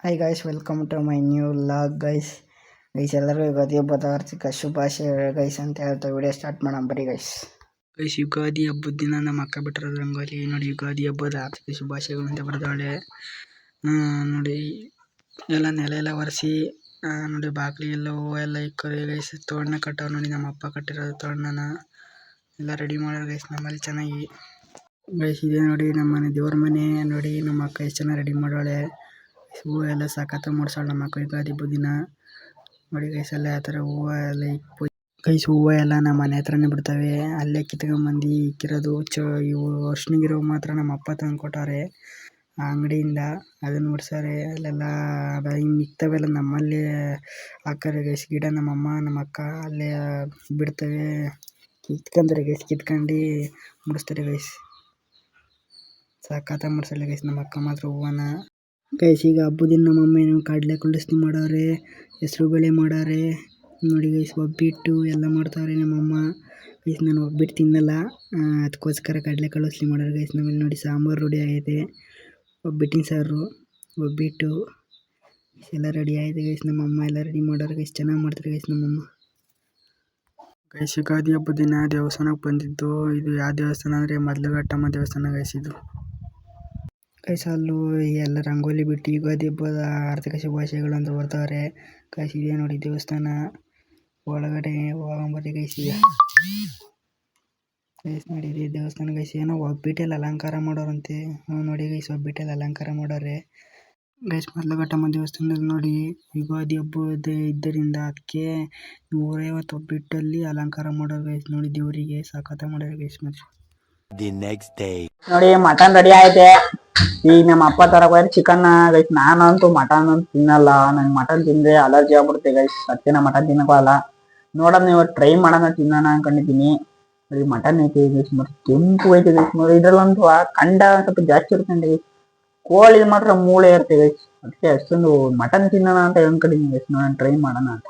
Hi guys, welcome to my new vlog guys. ಎಲ್ಲರಿಗೂ ಯುಗಾದಿ ಹಬ್ಬದ ಆರ್ಥಿಕ ಶುಭಾಶಯ ಗೈಸ್ ಅಂತ ಹೇಳ್ತಾ ವಿಡಿಯೋ ಸ್ಟಾರ್ಟ್ ಮಾಡೋಣ ಬರೀ ಗೈಸ್. ಯುಗಾದಿ ಹಬ್ಬದ ದಿನ ನಮ್ಮ ಅಕ್ಕ ಬಿಟ್ಟಿರೋದು ರಂಗೋಲಿ ನೋಡಿ. ಯುಗಾದಿ ಹಬ್ಬದ ಆರ್ಥಿಕ ಶುಭಾಶಯಗಳು ಅಂತ ಬರ್ತಾಳೆ ನೋಡಿ. ಎಲ್ಲ ನೆಲ ಎಲ್ಲ ಒರೆಸಿ ನೋಡಿ, ಬಾಗಿಲಿಗೆಲ್ಲ ಹೂವು ಎಲ್ಲ ಇಕ್ಕರಿ ಗೈಸ್. ತೋರಣ ಕಟ್ಟೋರು ನೋಡಿ, ನಮ್ಮ ಅಪ್ಪ ಕಟ್ಟಿರೋದು ತೋರಣನ ಎಲ್ಲ ರೆಡಿ ಮಾಡೋರು ಗೈಸ್. ನಮ್ಮಲ್ಲಿ ಚೆನ್ನಾಗಿ ಗೈಸ್ ಇದೆ ನೋಡಿ, ನಮ್ಮ ಮನೆ ದೇವ್ರ ಮನೆ ನೋಡಿ. ನಮ್ಮ ಅಕ್ಕ ಎಷ್ಟು ಚೆನ್ನಾಗಿ ರೆಡಿ ಮಾಡೋಳೆ. ಹೂವು ಎಲ್ಲ ಸಖತ್ ಮೂಡ್ಸಾಳ ನಮ್ಮ ಅಕ್ಕ ಯುಗಾದಿ ಹಬ್ಬದ ದಿನ ನೋಡಿ ಗೈಸ್. ಎಲ್ಲ ಆ ಥರ ಹೂವು ಎಲ್ಲ ಗೈಸ್. ಹೂವು ಎಲ್ಲ ನಮ್ಮ ಮನೆ ಹತ್ರನೇ ಬಿಡ್ತವೆ, ಅಲ್ಲೇ ಕಿತ್ಕೊಂಬಂದು ಇಕ್ಕಿರೋದು. ಇವು ವರ್ಷನಿಗಿರೋ ಮಾತ್ರ ನಮ್ಮ ಅಪ್ಪ ತಂದು ಕೊಟ್ಟಾರೆ ಆ ಅಂಗಡಿಯಿಂದ, ಅದನ್ನು ಮುಡ್ಸಾರೆ. ಅಲ್ಲೆಲ್ಲ ಮಿಕ್ತವೆಲ್ಲ ನಮ್ಮಲ್ಲೇ ಹಾಕ್ತಾರೆ ಗೈಸ್. ಗಿಡ ನಮ್ಮಮ್ಮ ನಮ್ಮ ಅಕ್ಕ ಅಲ್ಲೇ ಬಿಡ್ತವೆ, ಕಿತ್ಕೊಂತಾರೆ ಗೈಸ್. ಕಿತ್ಕೊಂಡು ಮುಡಿಸ್ತಾರೆ ಗೈಸ್. ಸಖತ್ ಮುಡ್ಸಲ್ಲ ಗೈಸ್ ನಮ್ಮ ಅಕ್ಕ ಮಾತ್ರ ಹೂವನ ಗೈಸ್. ಈಗ ಹಬ್ಬದಿಂದ ನಮ್ಮ ಅಮ್ಮ ಕಡಲೆ ಕುಂಡಸ್ತಿ ಮಾಡಾರೆ, ಹೆಸರು ಬೇಳೆ ಮಾಡಾರೆ ನೋಡಿ ಗೈಸ್. ಒಬ್ಬಿಟ್ಟು ಎಲ್ಲ ಮಾಡ್ತಾವ್ರೆ ನಮ್ಮಮ್ಮ ಗೈಸ್. ನಾನು ಒಬ್ಬಿಟ್ಟು ತಿನ್ನಲ್ಲ, ಅದಕ್ಕೋಸ್ಕರ ಕಡಲೆ ಕಳಿಸ್ಲಿ ಮಾಡೋರು ಗೈಸ್. ನಮ್ಮಲ್ಲಿ ನೋಡಿ ಸಾಂಬಾರು ರೆಡಿ ಆಗೈತೆ, ಒಬ್ಬಿಟ್ಟಿನ ಸಾರು, ಒಬ್ಬಿಟ್ಟು ಎಲ್ಲ ರೆಡಿ ಆಗಿದೆ ಗೈಸ್. ನಮ್ಮಮ್ಮ ಎಲ್ಲ ರೆಡಿ ಮಾಡೋರು ಗೈಸ್. ಚೆನ್ನಾಗಿ ಮಾಡ್ತಾರೆ ಗೈಸ್ ನಮ್ಮಮ್ಮ ಗೈಸ್. ಯುಗಾದಿ ಹಬ್ಬದ ದಿನ ದೇವಸ್ಥಾನಕ್ಕೆ ಬಂದಿದ್ದು. ಇದು ಯಾವ ದೇವಸ್ಥಾನ ಅಂದರೆ ಮದ್ಲಘಟ್ಟಮ್ಮ ದೇವಸ್ಥಾನ ಗೈಸ್. ಇದು ಗೈಸ್ ಅಲ್ಲೂ ಎಲ್ಲ ರಂಗೋಲಿ ಬಿಟ್ಟು ಯುಗಾದಿ ಹಬ್ಬದ ಆರ್ಥಿಕ ಶುಭಾಶಯಗಳು ಅಂತ ಬರ್ತಾವ್ರೆ ಗೈಸ್. ಇದೆ ನೋಡಿ ದೇವಸ್ಥಾನ, ಒಳಗಡೆ ಹೋಗಂಬರಿ ಗೈಸ್. ಈಗ ಗೈಸ್ ನೋಡಿ ಇದೆ ದೇವಸ್ಥಾನ ಗೈಸ್. ಏನೋ ಒಬ್ಬಿಟ್ಟೆಲ್ಲ ಅಲಂಕಾರ ಮಾಡೋರಂತೆ ನೋಡಿ ಗೈಸ್. ಒಬ್ಬಿಟ್ಟೆಲ್ಲ ಅಲಂಕಾರ ಮಾಡೋರೆ ಗೈಸ್ ಮದ್ಲಘಟ್ಟಮ್ಮ ದೇವಸ್ಥಾನದಲ್ಲಿ ನೋಡಿ. ಯುಗಾದಿ ಹಬ್ಬದ ಇದ್ದರಿಂದ ಅದಕ್ಕೆ 150 ಒಬ್ಬಿಟ್ಟಲ್ಲಿ ಅಲಂಕಾರ ಮಾಡೋರು ಗೈಸ್ ನೋಡಿ. ದೇವರಿಗೆ ಸಖತ್ ಮಾಡೋರು ಗೈಸ್. ಮತ್ತೆ ನೋಡಿ ಮಟನ್ ರೆಡಿ ಆಯ್ತೆ. ಈಗ ನಮ್ಮ ಅಪ್ಪ ತರಕ್ ಹೋದ್ರೆ ಚಿಕನ್ ಗೈಸ್. ನಾನಂತೂ ಮಟನ್ ಅಂತೂ ತಿನ್ನಲ್ಲ, ನಂಗೆ ಮಟನ್ ತಿಂದ್ರೆ ಅಲರ್ಜಿ ಆಗ್ಬಿಡುತ್ತೆ ಗೈಸ್. ಅದಕ್ಕೆ ನಾ ಮಟನ್ ತಿನ್ನಕೋಲ್ಲ. ನೋಡೋಣ ನೀವು ಟ್ರೈ ಮಾಡೋಣ, ತಿನ್ನೋಣ ಅನ್ಕೊಂಡಿದ್ದೀನಿ. ನೋಡಿ ಮಟನ್ ಐತೆ ಗೈಸ್, ಮತ್ತೆ ಕೆಂಪು ಐತೆ ಗೈಸ್ ನೋಡಿ. ಇದ್ರಲ್ಲಂತೂ ಕಂಡ ಸ್ವಲ್ಪ ಜಾಸ್ತಿ ಇರುತ್ತೆ ಗೈಸ್. ಕೋಳಿ ಮಾತ್ರ ಮೂಳೆ ಇರುತ್ತೆ ಗೈಸ್. ಅದಕ್ಕೆ ಅಷ್ಟೊಂದು ಮಟನ್ ತಿನ್ನೋಣ ಅಂತ ಅನ್ಕೊಂಡಿದ್ದೀನಿ ಗೈಸ್. ನೋಡೋಣ ಟ್ರೈ ಮಾಡೋಣ ಅಂತ.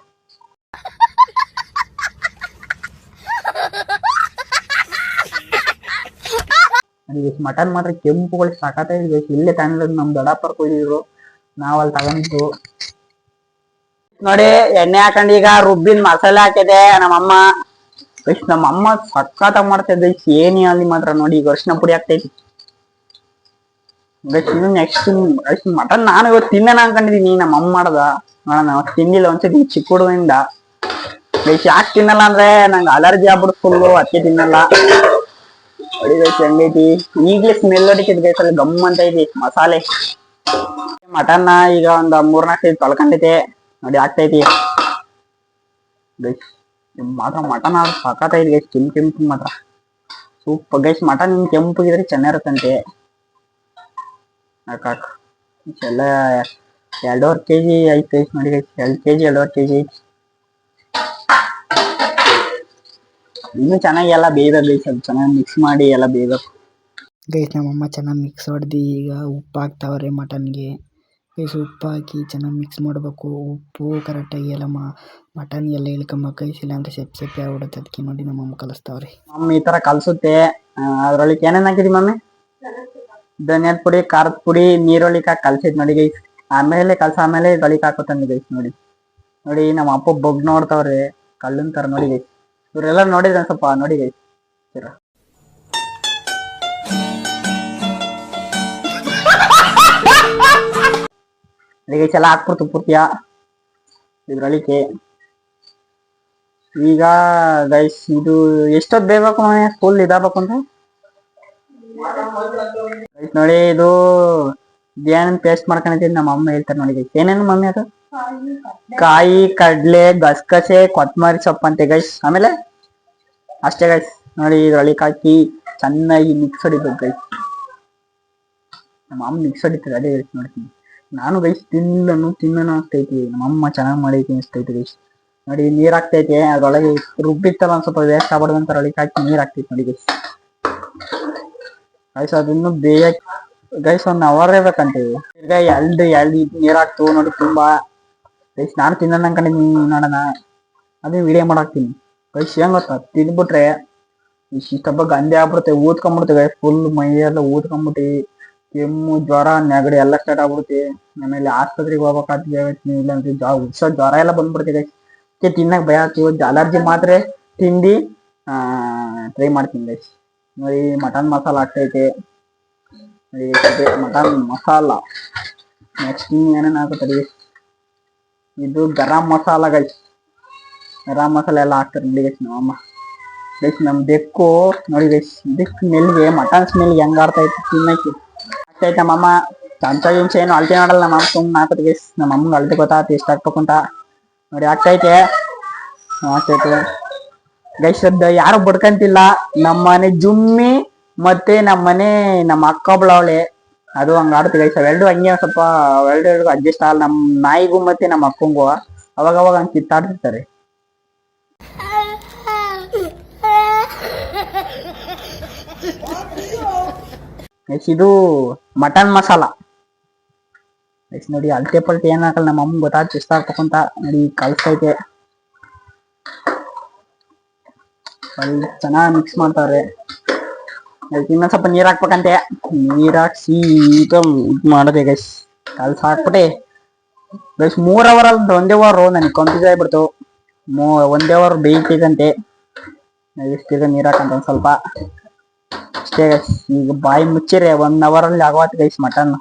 ಮಟನ್ ಮಾತ್ರ ಕೆಂಪುಗಳು ಸಖತ್ತಾಗಿ ಗೈಸ್. ಇಲ್ಲೇ ತಗೊಂಡಿರೋದು, ನಮ್ ದೊಡ್ಡಪ್ಪರ್ ಕೊಯ್ದಿದ್ರು, ನಾವಲ್ಲಿ ತಗೊಂಡಿದ್ದು ನೋಡಿ. ಎಣ್ಣೆ ಹಾಕೊಂಡು ಈಗ ರುಬ್ಬಿನ ಮಸಾಲೆ ಹಾಕಿದೆ ನಮ್ಮಮ್ಮ ಗೈಸ್. ನಮ್ಮಮ್ಮ ಸಖತ್ತಾಗಿ ಮಾಡ್ತಾ ಗೈಸ್. ಏನಿ ಅಲ್ಲಿ ಮಾತ್ರ ನೋಡಿ. ಈಗ ಅರಿಶಿನ ಪುಡಿ ಹಾಕ್ತೈತಿ ಗೈಸ್. ಇನ್ನು ನೆಕ್ಸ್ಟ್ ಗೈಸ್ ಮಟನ್ ನಾನು ಇವತ್ತು ತಿನ್ನೋಣ ಅನ್ಕೊಂಡಿದೀನಿ. ನಮ್ಮ ಅಮ್ಮ ಮಾಡದ ನೋಡೋಣ. ತಿಂದಿಲ್ಲ ಒಂದ್ಸತಿ ಚಿಕ್ಕ ಹುಡುಗನಿಂದ ಗೈಸ್. ಯಾಕೆ ತಿನ್ನಲ್ಲ ಅಂದ್ರೆ ನಂಗೆ ಅಲರ್ಜಿ ಆಗ್ಬಿಡುತ್ತೆ ಫುಲ್ಲು, ಅದಕ್ಕೆ ತಿನ್ನಲ್ಲ ನೋಡಿ ಗೈಸ್. ಹೆಂಗೈತಿ ಈಗ್ಲೇ ಸ್ಮೆಲ್ ಹೊಡಿತಿದ್ ಗೈಸ್. ಅಲ್ಲಿ ಗಮ್ ಅಂತ ಐತಿ ಮಸಾಲೆ. ಮಟನ್ನ ಈಗ ಒಂದ್ 3-4 ಸತಿ ತೊಳ್ಕೊಂಡೈತೆ ನೋಡಿ, ಆಗ್ತೈತಿ ಗೈಸ್. ಮಾತ್ರ ಮಟನ್ ಸಖತ್ತೈತಿ ಗೈಸ್. ಕೆಂಪು ಮಾತ್ರ ಸೂಪರ್ ಗೈಸ್. ಮಟನ್ ಕೆಂಪಗಿದ್ರೆ ಚೆನ್ನಾಗಿರುತ್ತಂತೆ. ಎಲ್ಲ 2.5 kg ಐತೆ ಗೈಸ್ ನೋಡಿ ಗೈಸ್. 2 kg 2.5 kg ಐತಿ. ಇನ್ನು ಚೆನ್ನಾಗಿ ಎಲ್ಲ ಬೇಯ್ಬೇಕು ಗೈಸ್. ಅದು ಚೆನ್ನಾಗಿ ಮಿಕ್ಸ್ ಮಾಡಿ ಎಲ್ಲ ಬೇಯ್ಬೇಕು ಗೈಸ್. ನಮ್ಮಮ್ಮ ಚೆನ್ನಾಗಿ ಮಿಕ್ಸ್ ಹೊಡೆದು ಈಗ ಉಪ್ಪು ಹಾಕ್ತಾವ್ರೆ ಮಟನ್ಗೆ ಗೈಸ್. ಉಪ್ಪು ಹಾಕಿ ಚೆನ್ನಾಗಿ ಮಿಕ್ಸ್ ಮಾಡಬೇಕು. ಉಪ್ಪು ಕರೆಕ್ಟಾಗಿ ಎಲ್ಲ ಮಟನ್ ಎಲ್ಲ ಇಳ್ಕೊಂಬೇಕು ಗೈಸ್. ಇಲ್ಲ ಅಂದರೆ ಸೆಪ್ಪೆ ಆಗ್ಬಿಡುತ್ತೆ. ಅದಕ್ಕೆ ನೋಡಿ ನಮ್ಮಮ್ಮ ಕಲಿಸ್ತಾವ್ರೆ. ಮಮ್ಮಿ ಈ ಥರ ಕಲಿಸುತ್ತೆ. ಅದ್ರೊಳಗೆ ಏನೇನು ಹಾಕಿದಿ ಮಮ್ಮಿ? ಧನಿಯಾದ ಪುಡಿ, ಖಾರದ ಪುಡಿ, ನೀರೊಳಿಗೆ ಹಾಕಿ ಕಲ್ಸಿದ್ ನೋಡಿ ಗೈಸ್. ಆಮೇಲೆ ಆಮೇಲೆ ದೊಳಿಗೆ ಹಾಕೋತಾನೆ ಗೈಸ್. ನೋಡಿ ನಮ್ಮ ಅಪ್ಪ ಬಗ್ ನೋಡ್ತಾವ್ರೆ ಕಲ್ಲನ್ ತರ ನೋಡಿ ಗೈಸ್. ಇವರೆಲ್ಲ ನೋಡಿದ್ರೆ ಸ್ವಲ್ಪ ನೋಡಿ ಗೈಸ್. ಗೈಸ್ ಎಲ್ಲ ಹಾಕ್ಬಿಡ್ತು ಪೂರ್ತಿಯ ಇದ್ರೊಳಿಕೆ. ಈಗ ಗೈಸ್ ಇದು ಎಷ್ಟೊತ್ತು ಬೇಯಬೇಕು ಫುಲ್ ಇದಾಗಬೇಕು ಅಂತ ಗೈಸ್. ನೋಡಿ ಇದು ಏನೇನು ಪೇಸ್ಟ್ ಮಾಡ್ಕೊಂಡಿದ್ದೀನಿ ನಮ್ಮ ಅಮ್ಮ ಹೇಳ್ತಾರೆ ನೋಡಿ ಗೈಸ್. ಏನೇನು ಮಮ್ಮಿ ಅದು? ಕಾಯಿ, ಕಡ್ಲೆ, ಗಸಗಸೆ, ಕೊತ್ತಂಬರಿ ಸೊಪ್ಪು ಅಂತೆ ಗೈಸ್. ಆಮೇಲೆ ಅಷ್ಟೇ ಗೈಸ್. ನೋಡಿ ಇದ್ರೊಳಿಗೆ ಹಾಕಿ ಚೆನ್ನಾಗಿ ಮಿಕ್ಸ್ ಹೊಡಿಬೇಕು ಗೈಸ್. ನಮ್ಮ ಅಮ್ಮ ಮಿಕ್ಸ್ ಹೊಡಿತಾರೆ ಅದೇ ಗೈಸ್ ನೋಡ್ತೀನಿ ನಾನು ಗೈಸ್. ತಿನ್ನೋಣ ಆಗ್ತೈತಿ. ನಮ್ಮಮ್ಮ ಚೆನ್ನಾಗಿ ಮಾಡೈತಿ ಅನಿಸ್ತೈತಿ ಗೈಸ್. ನೋಡಿ ನೀರ್ ಹಾಕ್ತೈತೆ. ಅದ್ರೊಳಗೆ ರುಬ್ಬಿತ್ತಲ್ಲ ಒಂದ್ ಸ್ವಲ್ಪ ವೇಸ್ಟ್ ಆಗ್ಬಾರ್ದು ಅಂತ ಅದ್ರೊಳಗೆ ಹಾಕಿ ನೀರ್ ಹಾಕ್ತೈತಿ ನೋಡಿ ಗೈಸ್. ಗೈಸ್ ಅದನ್ನು ಬೇಯಕ್ ಗೈಸ್ 1 hour ಬೇಕಂತೀವಿ. ಈಗ ಎರಡು ನೀರ್ ಹಾಕ್ತು ನೋಡಿ ತುಂಬಾ ಗೈಸ್. ನಾನು ತಿನ್ನೋಣ ಅನ್ಕೊಂಡಿದ್ದೀನಿ. ನೋಡೋಣ ಅದೇ ವಿಡಿಯೋ ಮಾಡಾಕ್ತೀನಿ ಗೈಸ್. ಹೆಂಗ್ ಗೊತ್ತಾ, ತಿಂದ್ಬಿಟ್ರೆ ಇಷ್ಟೊಬ್ಬ ಗಂದೆ ಆಗ್ಬಿಡುತ್ತೆ, ಊದ್ಕೊಂಡ್ಬಿಡುತ್ತೆ ಗೈಸ್. ಫುಲ್ ಮೈಯೆಲ್ಲ ಊದ್ಕೊಂಡ್ಬಿಟ್ಟು ಕೆಮ್ಮು ಜ್ವರ ನೆಗಡಿ ಎಲ್ಲ ಸ್ಟಾರ್ಟ್ ಆಗ್ಬಿಡುತ್ತೆ. ಆಮೇಲೆ ಆಸ್ಪತ್ರೆಗೆ ಹೋಗ್ಬೇಕಾಗ್ತದೆ. ಇಲ್ಲಾಂದ್ರೆ ಜ್ವರ ಎಲ್ಲ ಬಂದ್ಬಿಡ್ತಿದೆ. ತಿನ್ನಕ್ ಭಯ ಆಗ್ತೀವಿ. ಅಲರ್ಜಿ ಮಾತ್ರೆ ತಿಂದು ಟ್ರೈ ಮಾಡ್ತೀನಿ ಗೈಸ್. ನೋಡಿ ಮಟನ್ ಮಸಾಲ ಆಗ್ತೈತೆ. ಮಟನ್ ಮಸಾಲ ನೆಕ್ಸ್ಟ್ ಏನೇನು ಹಾಕುತ್ತಾರೆ. ಇದು ಗರಂ ಮಸಾಲ ಗೈಸ್. ಗರಂ ಮಸಾಲ ಎಲ್ಲ ಹಾಕ್ತಾರೆ ನೋಡಿ ಗೈಸ್ ನಮ್ಮಮ್ಮ. ಗೈಸ್ ನಮ್ ಬೆಕ್ಕು ನೋಡಿ ಗೈಸ್, ಇದಕ್ಕೆ ಸ್ಮೆಲ್ಗೆ ಮಟನ್ ಸ್ಮೆಲ್ಗೆ ಹೆಂಗ್ ಆಡ್ತಾ ಇತ್ತು ತಿನ್ನಕ್ಕೆ. ಆಗ್ತೈತೆ ನಮ್ಮಮ್ಮ ಚಮಚ ಗಿಂಚ ಏನು ಅಳತೆ ಮಾಡಲ್ಲ. ನಮ್ಮ ಸುಮ್ಮನೆ ಹಾಕೋದು ಗೈಸ್. ನಮ್ಮ ಅಮ್ಮಂಗೆ ಅಳತೆ ಗೊತ್ತಾಗ್ತದೆ ಎಷ್ಟು ಹಾಕ್ಬೇಕು ಅಂತ. ನೋಡಿ ಆಗ್ತೈತೆ ಗೈಸ್. ಯಾರು ಬಡ್ಕಂತಿಲ್ಲ. ನಮ್ಮನೆ ಜುಮ್ಮಿ ಮತ್ತೆ ನಮ್ಮ ಅಕ್ಕ ಒಬ್ಳವಳೆ, ಅದು ಹಂಗ ಆಡ್ತೀವಿ ಗೈಸ್. ಅವೆರಡು ಹಂಗೆ ಸ್ವಲ್ಪ ಅವೆರಡು ಅಡ್ಜಸ್ಟ್ ಆಗಲ್ಲ. ನಮ್ಮ ನಾಯಿಗೂ ಮತ್ತೆ ನಮ್ಮ ಅಕ್ಕಂಗೂ ಅವಾಗ ಹಂಗೆ ಕಿತ್ತಾಡ್ತಿರ್ತಾರೆ. ಇದು ಮಟನ್ ಮಸಾಲ ನೋಡಿ. ಅಳತೆ ಪಲ್ಟೆ ಏನ್ ಹಾಕಲ್ಲ. ನಮ್ಮ ಅಮ್ಮ ಗೊತ್ತಾಗ್ತದೆ ಎಷ್ಟು ಹಾಕ್ಬೇಕಂತ. ನೋಡಿ ಕಲ್ಸ್ತೈತೆ. ಚೆನ್ನಾಗಿ ಮಿಕ್ಸ್ ಮಾಡ್ತಾರೆ. ಇನ್ನೊಂದ್ ಸ್ವಲ್ಪ ನೀರ್ ಹಾಕ್ಬೇಕಂತೆ. ನೀರ್ ಹಾಕ್ಸಿ ಇದು ಮಾಡದೆ ಗೈಸ್. ಕಲ್ಸ್ ಹಾಕ್ಬಿಟ್ಟೆ ಗೈಸ್. 3 ಅವರ್ ಅಲ್ಲ 1 ಅವರ್ ನನಗೆ ಕನ್ಫ್ಯೂಸ್ ಆಗ್ಬಿಡ್ತು. 1 ಅವರ್ ಬೇಯ್ತೈತಂತೆ. ಈಗ ನೀರ್ ಹಾಕಂತ ಒಂದ್ ಸ್ವಲ್ಪ ಅಷ್ಟೇ ಗೈಸ್. ಈಗ ಬಾಯಿ ಮುಚ್ಚಿರೆ 1 ಅವರ್ ಅಲ್ಲಿ ಆಗೋತ್ ಗೈಸ್ ಮಟನ್.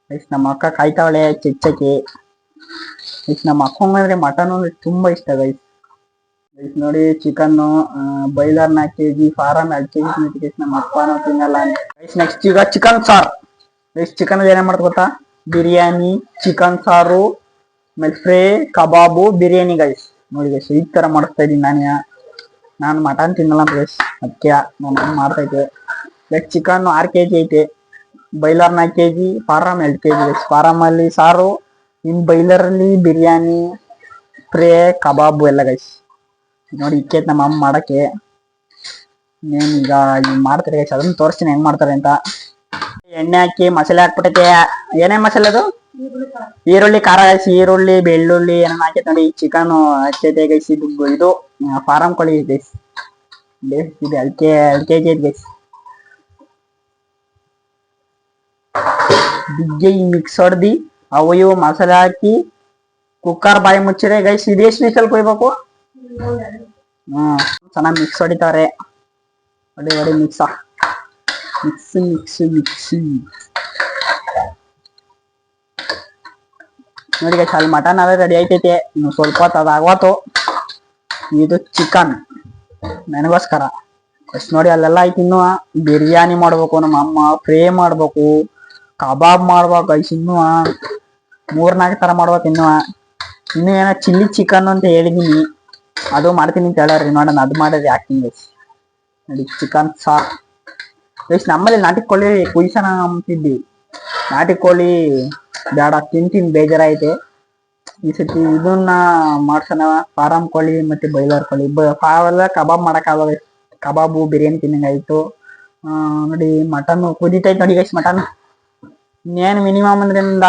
ಗೈಸ್ ನಮ್ಮ ಅಕ್ಕ ಕಾಯ್ತಾವಳೆ ಚಿಚ್ಚಕ್ಕೆ. ಗೈಸ್ ನಮ್ಮ ಅಕ್ಕಂಗಂದ್ರೆ ಮಟನ್ ಅಂದ್ರೆ ತುಂಬಾ ಇಷ್ಟ ಗೈಸ್. ಗೈಸ್ ನೋಡಿ chicken broiler 4 kg, farm 2 kg guys. ನಮ್ಮ ಅಪ್ಪನೂ ತಿನ್ನಲ್ಲ ಗೈಸ್. ನೆಕ್ಸ್ಟ್ ಈಗ ಚಿಕನ್ ಸಾರು ಗೈಸ್. ಚಿಕನ್ ಏನೇನ್ ಮಾಡ್ತಾ ಗೊತ್ತಾ? ಬಿರಿಯಾನಿ, ಚಿಕನ್ ಸಾರು, ಆಮೇಲೆ ಫ್ರೈ, ಕಬಾಬು, ಬಿರಿಯಾನಿ ಗೈಸ್. ನೋಡಿ ಗೈಸ್ ಈ ತರ ಮಾಡಿಸ್ತಾ ಇದೀನಿ ನಾನು ಮಟನ್ ತಿನ್ನಲ್ಲ ಗೈಸ್. ಅದಕ್ಕೆ ನಮ್ಮ ಮಾಡ್ತೈತೆ. ಲೈಕ್ ಚಿಕನ್ 6 kg ಐತೆ. Broiler 4 kg, farm 2 kg guys. Farm ಅಲ್ಲಿ ಸಾರು, ಇನ್ ಬಾಯ್ಲರ್ ಅಲ್ಲಿ ಬಿರಿಯಾನಿ, ಫ್ರೈ, ಕಬಾಬು ಎಲ್ಲ ಗೈಸ್. ನೋಡಿ ಇಕ್ಕೆ ನಮ್ಮ ಅಮ್ಮ ಮಾಡಕ್ಕೆ. ಈಗ ಮಾಡ್ತಾರೆ ಗೈಸ್. ಅದನ್ನ ತೋರಿಸ್ತೀನಿ ಹೆಂಗ್ ಮಾಡ್ತಾರೆ ಅಂತ. ಎಣ್ಣೆ ಹಾಕಿ ಮಸಾಲೆ ಹಾಕ್ಬಿಟ್ಟೈತೆ. ಏನೇನ್ ಮಸಾಲೆ ಅದು? ಈರುಳ್ಳಿ, ಖಾರ ಗೈಸ್. ಈರುಳ್ಳಿ, ಬೆಳ್ಳುಳ್ಳಿ ಏನೇನು ಹಾಕೈತೆ ನೋಡಿ. ಚಿಕನ್ ಹಚ್ಚೈತೆ ಗೈಸ್. ಇದು ಫಾರಂ ಕೋಳಿ ಗೈಸ್. ಇದು 2 kg ಐತೆ ಗೈಸ್. ಬಿಗ್ಗೆ ಮಿಕ್ಸ್ ಹೊಡ್ದಿ ಅವು ಇವು ಮಸಾಲೆ ಹಾಕಿ ಕುಕ್ಕರ್ ಬಾಯಿ ಮುಚ್ಚಿರೆ ಗೈಸ್. ಇದೆಷ್ಟು ವಿಷಲ್ ಕೊಯ್ಬೇಕು? ಚೆನ್ನಾಗಿ ಮಿಕ್ಸ್ ಹೊಡಿತಾರೆ. ಹೊಡಿ ಮಿಕ್ಸ್ ನೋಡಿ ಗೈಸ್. ಅಲ್ಲಿ ಮಟನ್ ಅದೇ ರೆಡಿ ಆಯ್ತೈತೆ. ಇನ್ನು ಸ್ವಲ್ಪ ಹೊತ್ತು ಅದಾಗ್ವಾತು. ಇದು ಚಿಕನ್ ನನಗೋಸ್ಕರ ಅಷ್ಟು ನೋಡಿ. ಅಲ್ಲೆಲ್ಲ ಆಯ್ತು. ಇನ್ನು ಬಿರಿಯಾನಿ ಮಾಡ್ಬೇಕು ನಮ್ಮ ಅಮ್ಮ, ಫ್ರೈ ಮಾಡ್ಬೇಕು, ಕಬಾಬ್ ಮಾಡ್ಬೇಕು ಗೈಸ್. ಇನ್ನು 3-4 ತರ ಮಾಡ್ಬೇಕು. ಇನ್ನು ಏನೋ ಚಿಲ್ಲಿ ಚಿಕನ್ ಅಂತ ಹೇಳಿದೀನಿ. ಅದು ಮಾಡ್ತೀನಿ ಅಂತ ಹೇಳ್ರಿ. ನೋಡೋಣ ಅದು ಮಾಡಿದ್ರೆ ಹಾಕ್ತೀನಿ ಗೈಸ್. ನೋಡಿ ಚಿಕನ್ ಸಾರ್ ಗೈಸ್. ನಮ್ಮಲ್ಲಿ ನಾಟಿ ಕೋಳಿ ಕುಯ್ಸೋಣ ಅಂತಿದ್ವಿ. ನಾಟಿ ಕೋಳಿ ಬೇಡ, ತಿಂತೀನಿ ಬೇಜಾರೈತೆ. ಈ ಸತಿ ಇದನ್ನ ಮಾಡ್ಸೋಣ. ಫಾರಂ ಕೋಳಿ ಮತ್ತೆ ಬಾಯ್ಲರ್ ಕೋಳಿ ಅವೆಲ್ಲ ಕಬಾಬ್ ಮಾಡಕ್ಕಾಗಲ್ಲ. ಕಬಾಬು ಬಿರಿಯಾನಿ ತಿನ್ನಂಗಾಯ್ತು. ನೋಡಿ ಮಟನ್ ಕುದೀತೈತೆ ನೋಡಿ ಗೈಸ್. ಮಟನ್ ಇನ್ನೇನು ಮಿನಿಮಮ್ ಅಂದ್ರಿಂದ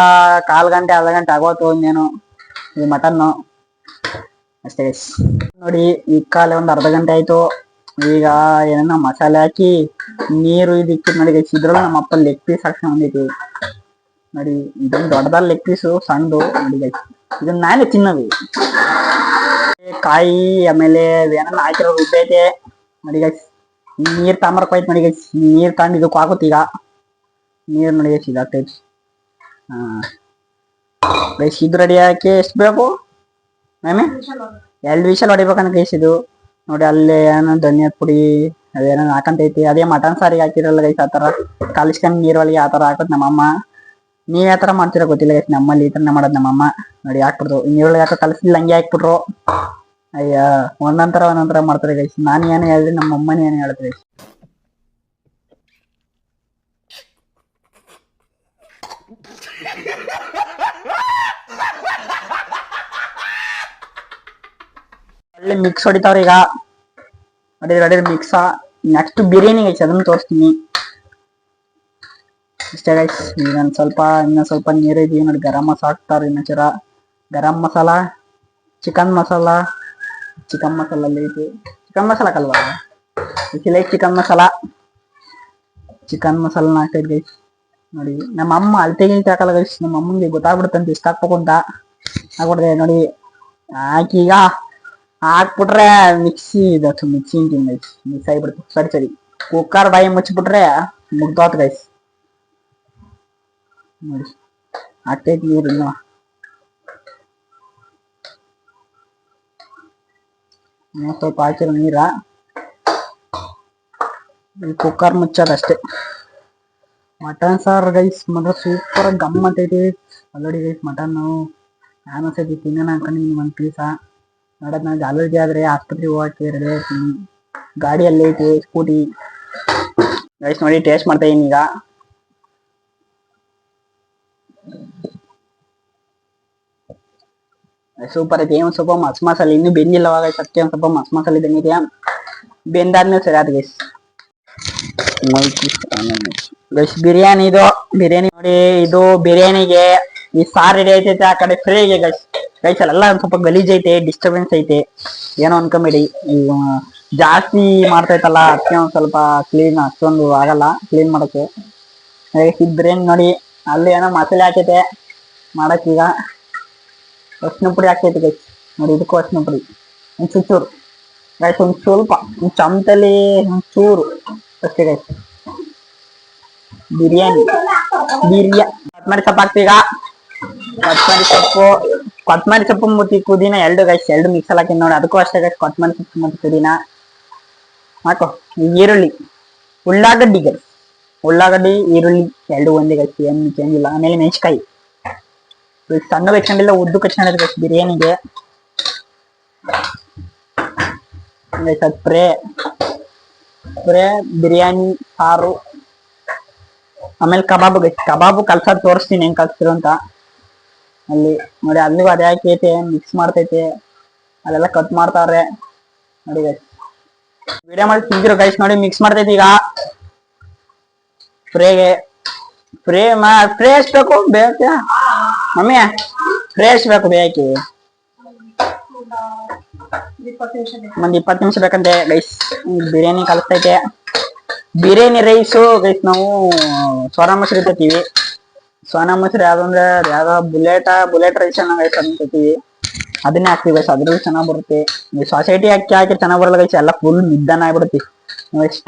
1/4 ಗಂಟೆ 1/2 ಗಂಟೆ ಆಗೋತು ಇನ್ನೇನು ಈ ಮಟನ್ನು ಅಷ್ಟೇ ಗೈಸ್. ನೋಡಿ ಈ ಕಾಲ 1/2 ಗಂಟೆ ಆಯ್ತು. ಈಗ ಏನ ಮಸಾಲೆ ಹಾಕಿ ನೀರು ಇದಕ್ಕೆ ನೋಡಿ ಗೈಸ್. ಇದ್ರಲ್ಲಿ ನಮ್ಮ ಅಪ್ಪ ಲೆಗ್ ಪೀಸ್ ಹಾಕ್ಸ್ಕೊಂಡ್ ಬಂದೈತಿ ನೋಡಿ. ಇದೊಂದು ದೊಡ್ಡದಾದ ಲೆಗ್ ಪೀಸು, ಸಣ್ಣದು ನೋಡಿ ಗೈಸ್. ಇದನ್ನ ನಾನೇ ತಿನ್ನೋದು. ಕಾಯಿ ಆಮೇಲೆ ಏನಾನ ಹಾಕಿರೋ ರುಬ್ಬೈತೆ ನೋಡಿ ಗೈಸ್. ನೀರ್ ತಾಂಬರ್ಕೋಯ್ತು ನೋಡಿ ಗೈಸ್. ನೀರ್ ತಗೊಂಡು ಇದಕ್ಕೆ ಆಗುತ್ತೆ ಈಗ. ನೀರ್ ನೋಡಿ ಗೈಸ್ ಇದಾಗ್ತೈತಿ. ಗೈಸ್ ಇದು ರೆಡಿ ಹಾಕಿ ಎಷ್ಟು ಬೇಕು ಮ್ಯಾಮೆ? 2 ವಿಷಲ್ ಹೊಡಿಬೇಕಂತ ಗೈಸ್. ಇದು ನೋಡಿ ಅಲ್ಲೇ ಏನೋ ಧನಿಯಾ ಪುಡಿ ಅದೇನೋ ಹಾಕಂತೈತಿ. ಅದೇ ಮಟನ್ ಸಾರಿಗೆ ಹಾಕಿರಲ್ಲ ಗೈಸ್. ಆ ತರ ಕಲಿಸ್ಕೊಂಡು ನೀರೊಳಗೆ ಆ ತರ ಹಾಕೋದು ನಮ್ಮಮ್ಮ. ನೀವ್ ಯಾವ ತರ ಮಾಡ್ತೀರಾ ಗೊತ್ತಿಲ್ಲ ಗೈಸ್. ನಮ್ಮಲ್ಲಿ ಈ ತರ ಮಾಡೋದು ನಮ್ಮಮ್ಮ. ನೋಡಿ ಹಾಕ್ಬಿಟ್ರು ನೀರೊಳಗೆ ಹಾಕೋ ಕಲಿಸ್ಲಿಲ್ಲ, ಹಂಗೆ ಹಾಕ್ಬಿಟ್ರು. ಅಯ್ಯ ಒಂದೊಂದರ ಮಾಡ್ತಾರೆ ಗೈಸ್. ನಾನು ಏನು ಹೇಳಿದ್ರೆ ನಮ್ಮ ಅಮ್ಮನೇ ಏನು ಹೇಳ್ತಾರೆ ಗೈಸ್. ಒಳ್ಳೆ ಮಿಕ್ಸ್ ಹೊಡಿತಾವ್ರಿ ಈಗ. Ready mix. Next biryani guys. ಅದನ್ನ ತೋರಿಸ್ತೀನಿ ಇಷ್ಟೇ ಗೈಸ್. ಇನ್ನೊಂದ್ ಸ್ವಲ್ಪ ನೀರು ಇದೀವಿ ನೋಡಿ. ಗರಂ ಮಸಾಲ ಹಾಕ್ತಾರೆ. ಇನ್ನೊಂಚೂರ ಗರಂ ಮಸಾಲ, ಚಿಕನ್ ಮಸಾಲ ಅಲ್ಲಿ ಐತಿ. ಚಿಕನ್ ಮಸಾಲ ಕಲ್ವಾ ಚಿಕನ್ ಮಸಾಲ ಹಾಕ್ತೈತಿ ಗೈಸ್. ನೋಡಿ ನಮ್ಮ ಅಮ್ಮ ಅಳತೆ ಗಿಲ್ತೆ ಹಾಕಲ್ಲ ಗೈಸ್, ನಮ್ಮ ಅಮ್ಮಂಗೆ ಗೊತ್ತಾಗ್ಬಿಡುತ್ತಂತ ಇಷ್ಟ ಹಾಕ್ಬೇಕು ಅಂತ ಹಾಕ್ಬಿಡ್ದೆ ನೋಡಿ. ಹಾಕೀಗ ಹಾಕ್ಬಿಟ್ರೆ ಮಿಕ್ಸಿ ಅಂತೀನಿ ಗೈಸ್, ಮಿಕ್ಸ್ ಆಗಿಬಿಡ್ತು. ಸರಿ ಕುಕ್ಕರ್ ಬಾಯಿ ಮುಚ್ಚಿಬಿಟ್ರೆ ಮುಗ್ದೋತ್ ಗೈಸ್. ನೋಡಿ ಆಗ್ತೈತಿ ನೀರು ಇನ್ನು ಸ್ವಲ್ಪ ಹಾಕಿರೋ ನೀರ, ಈ ಕುಕ್ಕರ್ ಮುಚ್ಚೋದಷ್ಟೇ. ಮಟನ್ ಸಾರು ಗೈಸ್ ಮಾತ್ರ ಸೂಪರ್ ಆಗಿ ಗಮ್ ಅಂತೈತಿ. ಆಲ್ರೆಡಿ ಗೈಸ್ ಮಟನ್ ನಾನು ಸತಿ ತಿನ್ನೋಣ ಅನ್ಕೊಂಡಿದ್ದೀನಿ ಒಂದು ಪೀಸ. ನೋಡೋದು ನನಗೆ ಅಲರ್ಜಿ ಆದ್ರೆ ಆಸ್ಪತ್ರೆಗೆ ಹೋಗಕ್ಕೆ ರೆಡಿ ಆಗ್ತೀನಿ. ಗಾಡಿಯಲ್ಲಿ ಐತಿ ಸ್ಕೂಟಿ ಗೈಸ್. ನೋಡಿ ಟೇಸ್ಟ್ ಮಾಡ್ತಾ ಇದೀನಿ ಈಗ. ಸೂಪರ್ ಐತಿ. ಒಂದು ಸ್ವಲ್ಪ ಮಸಾಲೆ ಇನ್ನೂ ಬೆಂದಿಲ್ಲವಾಗ ಸತ್ಯ, ಒಂದು ಸ್ವಲ್ಪ ಮಸಾಲೆ ಬೆಂದಿದೆಯಾ, ಬೆಂದಾದ್ಮೇಲೆ ಸರಿ ಆದ ಗೈಸ್. ಗೈಸ್ ಬಿರಿಯಾನಿ ನೋಡಿ, ಇದು ಬಿರಿಯಾನಿಗೆ ಈ ಸಾರು ರೆಡಿ ಐತೈತೆ, ಆ ಕಡೆ ಫ್ರೈಗೆ ಗೈಸ್. ಗೈಸ್ ಅಲ್ಲೆಲ್ಲ ಒಂದ್ ಸ್ವಲ್ಪ ಗಲೀಜ್ ಐತೆ, ಡಿಸ್ಟರ್ಬೆನ್ಸ್ ಐತೆ, ಏನೋ ಅನ್ಕೊಂಬೇಡಿ. ಜಾಸ್ತಿ ಮಾಡ್ತೈತಲ್ಲ ಅದಕ್ಕೆ ಒಂದ್ ಸ್ವಲ್ಪ ಕ್ಲೀನ್ ಅಷ್ಟೊಂದು ಆಗಲ್ಲ ಕ್ಲೀನ್ ಮಾಡಕ್ಕೆ. ಇದು ಬಿರಿಯಾನಿ ನೋಡಿ, ಅಲ್ಲಿ ಏನೋ ಮಸಾಲೆ ಹಾಕೈತೆ ಮಾಡಕ್ಕೀಗ. ಅರ್ಶಿನ ಪುಡಿ ಹಾಕ್ತೈತಿ ಗೈಸ್. ನೋಡಿ ಇದಕ್ಕೂ ಅರ್ಶಿನ ಪುಡಿ ಒಂದು ಚೂರು ಗೈಸ್, ಒಂದು ಸ್ವಲ್ಪ ಒಂದು ಚಮಚಲ್ಲಿ ಒಂಚೂರು ಅಷ್ಟೇ ಗೈಸ್. ಬಿರಿಯಾನಿ ಕೊತ್ತಂಬರಿ ಸೊಪ್ಪು ಹಾಕ್ತೀಗ. ಕೊತ್ತಂಬರಿ ಸೊಪ್ಪು ಮತ್ತು ಪುದೀನ ಎರಡು ಗೈಸ್, ಎರಡು ಮಿಕ್ಸ್ ಅಲ್ಲಿ ಹಾಕಿ ನೋಡಿ. ಅದಕ್ಕೂ ಅಷ್ಟೇ ಗೈಸ್, ಕೊತ್ತಂಬರಿ ಸೊಪ್ಪು ಮತ್ತು ಪುದೀನ ಹಾಕೋ. ಈರುಳ್ಳಿ ಉಳ್ಳಾಗಡ್ಡಿ ಗೈಸ್, ಉಳ್ಳಾಗಡ್ಡಿ ಈರುಳ್ಳಿ ಎರಡು ಒಂದೇ ಗೈಸ್, ಏನು ಚೇಂಜ್ ಇಲ್ಲ. ಆಮೇಲೆ ಮೆಣಸಿನಕಾಯಿ ಸಣ್ಣ ಹಚ್ಕೊಂಡಿಲ್ಲ, ಉದ್ದು ಹಚ್ಕೊಂಡಿದ್ದು ಗೈಸ್ ಬಿರಿಯಾನಿಗೆ. ಸ್ಪ್ರೇ ಬಿರಿಯಾನಿ ಸಾರು. ಆಮೇಲೆ ಕಬಾಬ್ ಗೈಸ್, ಕಬಾಬು ಕಲ್ಸೋದು ತೋರಿಸ್ತೀನಿ ಹೆಂಗ್ ಕಲ್ಸಿರು ಅಂತ. ಅಲ್ಲಿ ನೋಡಿ ಅಲ್ಲಿಗೂ ಅದೇ ಹಾಕೈತೆ, ಮಿಕ್ಸ್ ಮಾಡ್ತೈತೆ, ಅಲ್ಲೆಲ್ಲ ಕಟ್ ಮಾಡ್ತಾವ್ರೆ ನೋಡಿ ಗೈಸ್. ವಿಡಿಯೋ ಮಾಡಿ ತಿಂದಿರೋ ಗೈಸ್. ನೋಡಿ ಮಿಕ್ಸ್ ಮಾಡ್ತೈತಿ ಈಗ ಫ್ರೈಗೆ. ಫ್ರೈ ಎಷ್ಟು ಬೇಕು ಮಮ್ಮಿ? ಫ್ರೆಶ್ ಬೇಕು ಬೇಕಿ ಒಂದ್ 20 ನಿಮಿಷ ಬೇಕಂತೆ ಗೈಸ್. ಬಿರಿಯಾನಿ ಕಲಿಸ್ತೈತೆ. ಬಿರಿಯಾನಿ ರೈಸು ಗೈಸ್ ನಾವು ಸೋನಾ ಮಸೂರಿ ತರ್ತೀವಿ. ಸೋನಾ ಮಸೂರಿ ಯಾವ್ದಂದ್ರೆ ಯಾವ್ದೋ ಬುಲೆಟ್ ರೈಸ್ ಗೈಸ್ ಅಂತೀವಿ, ಅದನ್ನೇ ಹಾಕ್ತಿವಿ ಗೈಸ್. ಅದ್ರಲ್ಲಿ ಚೆನ್ನಾಗ್ ಬರುತ್ತೆ. ಸೊಸೈಟಿ ಹಾಕಿ ಚೆನ್ನಾಗ್ ಬರಲ್ಲ ಗೈಸ್, ಎಲ್ಲ ಫುಲ್ ಮಿದ್ದಾನ ಆಗ್ಬಿಡುತ್ತೆ.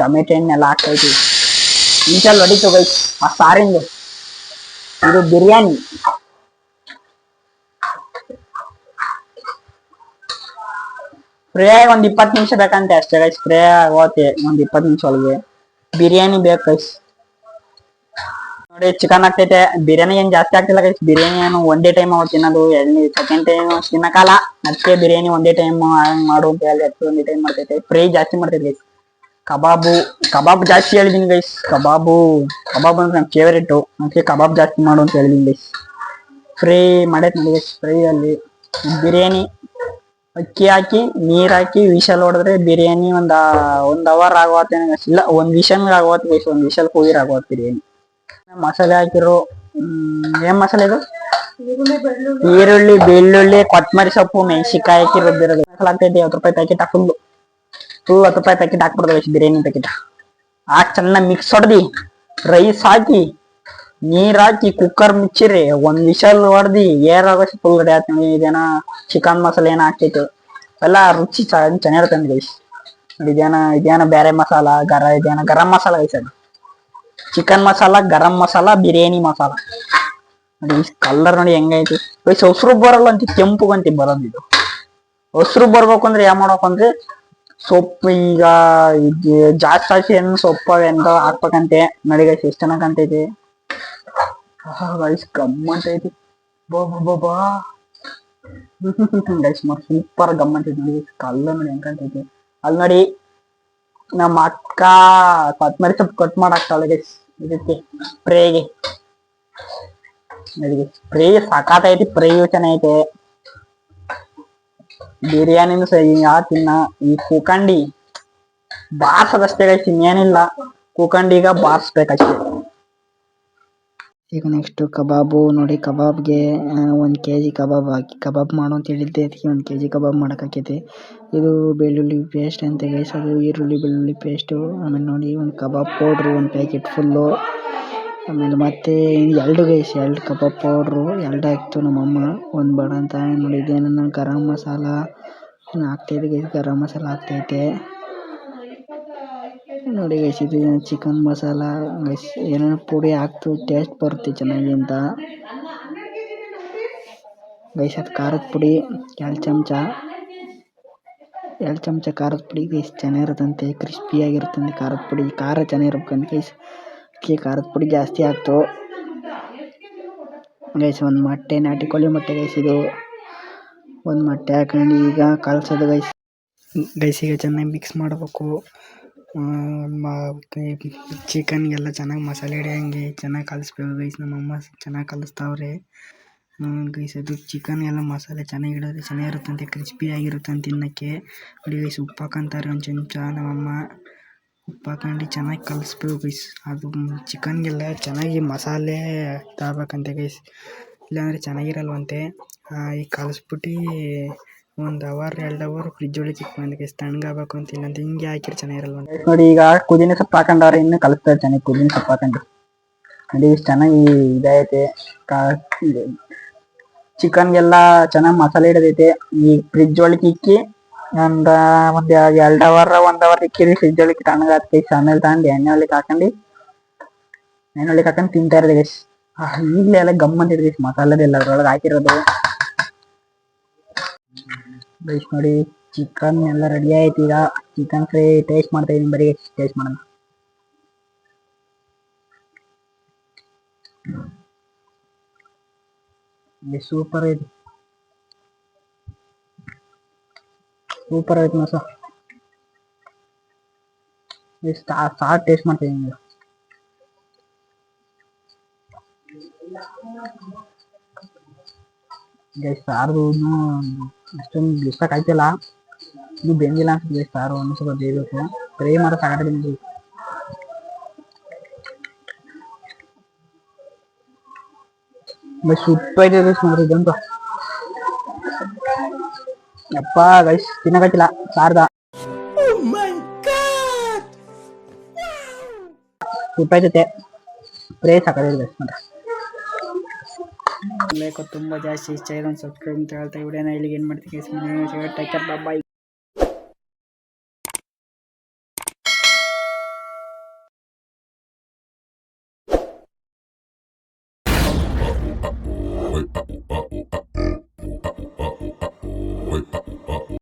ಟೊಮೆಟೊ ಹಣ್ಣು ಎಲ್ಲ ಹಾಕ್ತೈತಿ, ಇಂಚಲ್ಲಿ ಹೊಡಿತು ಗೈಸ್ ಆ ಸಾರಿಂದು. ಇದು ಬಿರಿಯಾನಿ. ಫ್ರೈ ಒಂದ್ 20 ನಿಮಿಷ ಬೇಕಂತೆ ಅಷ್ಟೇ ಗೈಸ್. ಫ್ರೈ ಆಗೋತೆ ಒಂದ್ 20 ನಿಮಿಷ ಒಳಗೆ. ಬಿರಿಯಾನಿ ಬೇಕು ಗೈಸ್. ನೋಡಿ ಚಿಕನ್ ಆಗ್ತೈತೆ. ಬಿರಿಯಾನಿ ಏನ್ ಜಾಸ್ತಿ ಆಗ್ತಿಲ್ಲ ಗೈಸ್. ಬಿರಿಯಾನಿ ಏನು ಒಂದೇ ಟೈಮ್ ಅವ್ರು ತಿನ್ನೋದು, ಸೆಕೆಂಡ್ ಟೈಮ್ ತಿನ್ನಕಾಲ. ಅದಕ್ಕೆ ಬಿರಿಯಾನಿ ಒಂದೇ ಟೈಮ್ ಮಾಡು ಅಂತ ಹೇಳಿ ಒಂದೇ ಟೈಮ್ ಮಾಡ್ತೈತೆ. ಫ್ರೈ ಜಾಸ್ತಿ ಮಾಡ್ತೈತೆ ಗೈಸ್. ಕಬಾಬ್ ಜಾಸ್ತಿ ಹೇಳಿದೀನಿ ಗೈಸ್. ಕಬಾಬ್ ಅಂದ್ರೆ ನನ್ ಫೇವರೇಟ್, ಅದಕ್ಕೆ ಕಬಾಬ್ ಜಾಸ್ತಿ ಮಾಡು ಅಂತ ಹೇಳಿದೀನಿ ಗೈಸ್. ಫ್ರೈ ಮಾಡೈತೆ ನೋಡಿ ಗೈಸ್. ಫ್ರೈ ಅಲ್ಲಿ ಬಿರಿಯಾನಿ ಅಕ್ಕಿ ಹಾಕಿ ನೀರ್ ಹಾಕಿ ವಿಷಲ್ ಹೊಡೆದ್ರೆ ಬಿರಿಯಾನಿ ಒಂದ್ ಅವರ್ ಆಗೋತೆ ಇಲ್ಲ, ಒಂದ್ ವಿಷಲ್ ಆಗೋತ್ ಗೈಸ್. ಒಂದ್ ವಿಷಲ್ ಕೂಗಿರ್ ಆಗೋತ್ ಬಿರಿಯಾನಿ. ಮಸಾಲೆ ಹಾಕಿರೋ ಏನ್ ಮಸಾಲೆ ಇದು? ಈರುಳ್ಳಿ, ಬೆಳ್ಳುಳ್ಳಿ, ಕೊತ್ತಂಬರಿ ಸೊಪ್ಪು, ಮೆಣಸಿನಕಾಯಿ ಹಾಕಿ ರುಬ್ಬಿರೋದು. ಮಸಾಲೆ ಆಗ್ತೈತಿ 10 ರೂಪಾಯಿ ಪ್ಯಾಕೆಟ್. ಫುಲ್ 10 ರೂಪಾಯಿ ಪ್ಯಾಕೆಟ್ ಹಾಕ್ಬಿಡ್ದು ಗೈಸ್ ಬಿರಿಯಾನಿ ಪ್ಯಾಕೆಟ್. ಹಾಕಿ ಚೆನ್ನಾಗಿ ಮಿಕ್ಸ್ ಹೊಡೆದಿ, ರೈಸ್ ಹಾಕಿ, ನೀರ್ ಹಾಕಿ, ಕುಕ್ಕರ್ ಮುಚ್ಚಿರಿ, ಒಂದ್ ವಿಷಲ್ ಹೊಡೆದಿ ಏರ್ ಆಗೋಷ್ಟು ಫುಲ್ ರೆಡಿ ಆಯ್ತು. ಇದೇನ ಚಿಕನ್ ಮಸಾಲೆ ಏನ ಹಾಕ್ತೈತು ಎಲ್ಲ ರುಚಿ ಚೆನ್ನಾಗಿರುತ್ತೆ ಗೈಸ್. ಇದೇನ ಬೇರೆ ಮಸಾಲ ಇದೇನ ಗರಂ ಮಸಾಲ ಗೈಸ್. ಅದು ಚಿಕನ್ ಮಸಾಲ, ಗರಂ ಮಸಾಲ, ಬಿರಿಯಾನಿ ಮಸಾಲ ನೋಡಿ. ಕಲರ್ ನೋಡಿ ಹೆಂಗೈತಿ ಗೈಸ್. ಹೊಸರು ಬರಲ್ಲ ಅಂತ ಕೆಂಪುಗಂತಿ ಬರೋದು. ಇದು ಹೊಸರು ಬರ್ಬೇಕು ಅಂದ್ರೆ ಏನ್ ಮಾಡ್ಬೇಕು ಅಂದ್ರೆ ಸೊಪ್ಪು ಈಗ ಜಾಸ್ತಿ ಹಾಕಿ ಏನು ಸೊಪ್ಪು ಎಂತ ಹಾಕ್ಬೇಕಂತೆ ನೋಡಿ ಗೈಸ್. ಎಷ್ಟು ಚೆನ್ನಾಗ್ ಕಾಣ್ತೈತಿ ಗೈಸ್, ಗಮ್ಮಂತೈತಿ ಬಾ ಗೈಸ್. ಸೂಪರ್ ಗಮ್ಮಂತೈತಿ ನೋಡಿ. ಕಲ್ಲ ನೋಡಿ ಹೆಂಗ್ ಕಾಣ್ತೈತಿ. ಅಲ್ಲಿ ನೋಡಿ ನಮ್ಮ ಅಕ್ಕ ಕೊತ್ತಂಬರಿ ಸೊಪ್ಪು ಕಟ್ ಮಾಡಾಕ್ತಾಳೆ ಗೈಸ್ ಇದಕ್ಕೆ ಫ್ರೈಗೆ. ಫ್ರೈ ಸಾಕಾತೈತಿ, ಫ್ರೈ ಚೆನ್ನಾಗೈತೆ. ಬಿರಿಯಾನಿನೂ ಸರಿ ತಿನ್ನ. ಈ ಕೂಕಂಡಿ ಬಾರ್ಸದಷ್ಟೇ ಗೈಸ್, ಇನ್ನೇನಿಲ್ಲ. ಕೂಕಂಡಿಗ ಬಾರ್ಸ್ಬೇಕಷ್ಟೇ. ಈಗ ನೆಕ್ಸ್ಟ್ ಕಬಾಬು ನೋಡಿ. ಕಬಾಬ್ಗೆ 1 kg ಕಬಾಬ್ ಹಾಕಿ ಕಬಾಬ್ ಮಾಡು ಅಂತ ಹೇಳಿದ್ದೆ, ಅದಕ್ಕೆ 1 kg ಕಬಾಬ್ ಮಾಡೋಕ್ಕಾಕೈತೆ. ಇದು ಬೆಳ್ಳುಳ್ಳಿ ಪೇಸ್ಟ್ ಅಂತ ಗೈಸ್, ಅದು ಈರುಳ್ಳಿ ಬೆಳ್ಳುಳ್ಳಿ ಪೇಸ್ಟು. ಆಮೇಲೆ ನೋಡಿ ಒಂದು ಕಬಾಬ್ ಪೌಡ್ರು 1 ಪ್ಯಾಕೆಟ್ ಫುಲ್ಲು. ಆಮೇಲೆ ಮತ್ತೆ ಎರಡು ಗೈಸ್, ಎರಡು ಕಬಾಬ್ ಪೌಡ್ರು ಎರಡು ಹಾಕ್ತು ನಮ್ಮಮ್ಮ. ಒಂದು ಬೇಡ ಅಂತ ನೋಡಿದ್ದೆ, ನನ್ನ ಗರಂ ಮಸಾಲ ಹಾಕ್ತಾಯಿದ್ದೆ ಗೈಸ್, ಗರಂ ಮಸಾಲ ಹಾಕ್ತೈತೆ ನೋಡಿ ಗೈಸ್. ಇದು ಚಿಕನ್ ಮಸಾಲ ಗೈಸ್, ಏನೇನೋ ಪುಡಿ ಹಾಕ್ತು ಟೇಸ್ಟ್ ಬರುತ್ತೆ ಚೆನ್ನಾಗಿ ಅಂತ ಗೈಸ್. ಅದು ಖಾರದ ಪುಡಿ 2 ಚಮಚ ಖಾರದ ಪುಡಿ ಗೈಸ್, ಚೆನ್ನಾಗಿರುತ್ತಂತೆ, ಕ್ರಿಸ್ಪಿಯಾಗಿರುತ್ತಂತೆ ಖಾರದ ಪುಡಿ. ಖಾರ ಚೆನ್ನಾಗಿರ್ಬೇಕಂತ ಗೈಸ್, ಖಾರದ ಪುಡಿ ಜಾಸ್ತಿ ಹಾಕ್ತು ಗೈಸ್. ಒಂದು ಮೊಟ್ಟೆ, ನಾಟಿ ಕೋಳಿ ಮೊಟ್ಟೆ ಗೈಸ್, ಇದು ಒಂದು ಮೊಟ್ಟೆ ಹಾಕೊಂಡು ಈಗ ಕಲಸೋದು ಗೈಸ್. ಈಗ ಚೆನ್ನಾಗಿ ಮಿಕ್ಸ್ ಮಾಡಬೇಕು. ಚಿಕನ್ಗೆಲ್ಲ ಚೆನ್ನಾಗಿ ಮಸಾಲೆ ಹಿಡಿಯಂಗೆ ಚೆನ್ನಾಗಿ ಕಲಿಸ್ಬೇಕು ಗೈಸ್. ನಮ್ಮಮ್ಮ ಚೆನ್ನಾಗಿ ಕಲಿಸ್ತಾವ್ರೆ ಗೈಸ್. ಅದು ಚಿಕನ್ ಎಲ್ಲ ಮಸಾಲೆ ಚೆನ್ನಾಗಿ ಹಿಡಿದ್ರೆ ಚೆನ್ನಾಗಿರುತ್ತಂತೆ, ಕ್ರಿಸ್ಪಿಯಾಗಿರುತ್ತಂತೆ ತಿನ್ನೋಕ್ಕೆ. ನೋಡಿ ಗೈಸ್, ಉಪ್ಪು ಹಾಕೊಂತಾರೆ ಒಂದು ಚಮಚ ನಮ್ಮಮ್ಮ. ಉಪ್ಪು ಹಾಕೊಂಡು ಚೆನ್ನಾಗಿ ಕಲಿಸ್ಬೇಕು ಗೈಸ್. ಅದು ಚಿಕನ್ಗೆಲ್ಲ ಚೆನ್ನಾಗಿ ಮಸಾಲೆ ಇದಾಗಬೇಕಂತೆ ಗೈಸ್, ಇಲ್ಲಾಂದರೆ ಚೆನ್ನಾಗಿರಲ್ವಂತೆ. ಈಗ ಕಲಿಸ್ಬಿಟ್ಟು 1 ಅವರ್ 2 ಅವರ್ ಫ್ರಿಜ್ ಒಳಗೆ ಇಟ್ಕೊಂಡು ಗೈಸ್, ತಣ್ಣಗಾಗಬೇಕು ಅಂತ. ಇಲ್ಲಾಂದ್ರೆ ಹಿಂಗೆ ಹಾಕಿದ್ರೆ ಚೆನ್ನಾಗಿರಲ್ವಂತೆ ನೋಡಿ. ಈಗ ಪುದೀನ ಸೊಪ್ಪು ಹಾಕೊಂಡವ್ರೆ, ಇನ್ನು ಕಲಿಸ್ತಾರೆ ಚೆನ್ನಾಗಿ ಪುದೀನ ಸೊಪ್ಪು ಹಾಕೊಂಡು. ನೋಡಿ ಇಷ್ಟು ಚೆನ್ನಾಗಿ ಇದೈತೆ, ಚಿಕನ್ಗೆಲ್ಲ ಚೆನ್ನಾಗಿ ಮಸಾಲೆ ಹಿಡಿದೈತೆ. ಈ ಫ್ರಿಜ್ ಒಳಗೆ ಇಕ್ಕಿ ಒಂದು 2 ಅವರ್ 1 ಅವರ್ ಇಕ್ಕಿರಿ ಫ್ರಿಜ್ ಒಳಗೆ, ತಣ್ಣಗಾಗ್ತೈತೆ ಗೈಸ್. ಆಮೇಲೆ ತಗೊಂಡು ಎಣ್ಣೆ ಒಳಗೆ ಹಾಕೊಂಡು ತಿಂತಾ ಇರೋದು ಗೈಸ್. ಈಗಲೇ ಎಲ್ಲ ಗಮ್ ಅಂತ ಗೈಸ್, ಮಸಾಲೆದೆಲ್ಲ ಅದ್ರೊಳಗೆ ಹಾಕಿರೋದು ಗೈಸ್. ನೋಡಿ ಚಿಕನ್ ಎಲ್ಲ ರೆಡಿ ಆಯ್ತು. ಈಗ ಚಿಕನ್ ಫ್ರೈ ಟೇಸ್ಟ್ ಮಾಡ್ತಾ ಇದೀನಿ, ಬರೀ ಟೇಸ್ಟ್ ಮಾಡೋಣ. ಸೂಪರ್ ಐತಿ, ಮಸ. ಸಾರ್ ಟೇಸ್ಟ್ ಮಾಡ್ತಾ ಇದೀನಿ ಗೈಸ್. ಸಾರು ಅಷ್ಟೊಂದು ಇಷ್ಟ ಆಯ್ತಿಲ್ಲ, ಇದು ಬೆಂದಿಲ್ಲ ಅನ್ಸುತ್ತೆ ಸಾರು. ಒಂದು ಸ್ವಲ್ಪ ಬೇಯಬೇಕು, ಫ್ರೈ ಮಾಡೋ ಸಾಕಾಗಿದೆ. ಸೂಪರ್ ಇದೆ ಗೈಸ್, ನೋಡ್ರಿ ಇದಂತೂ. ಯಪ್ಪ ಗೈಸ್, ತಿನ್ನಕತ್ತಿಲ್ಲ ಸಾರ್ದ. ಸೂಪರ್ ಐತೆ, ಫ್ರೈ ಸಾಕಾಗಿದೆ ಗೈಸ್. ಬೇಕು ತುಂಬ ಜಾಸ್ತಿ ಇಷ್ಟ ಇದೆ. ಒಂದು ಸಬ್ಸ್ಕ್ರೈಬ್ ಅಂತ ಹೇಳ್ತಾ ವಿಡಿಯೋನ ಇಲ್ಲಿಗೆ ಏನು ಮಾಡ್ತೀವಿ ಗೈಸ್. ಟೇಕ್ ಕೇರ್, ಬಾಯ್.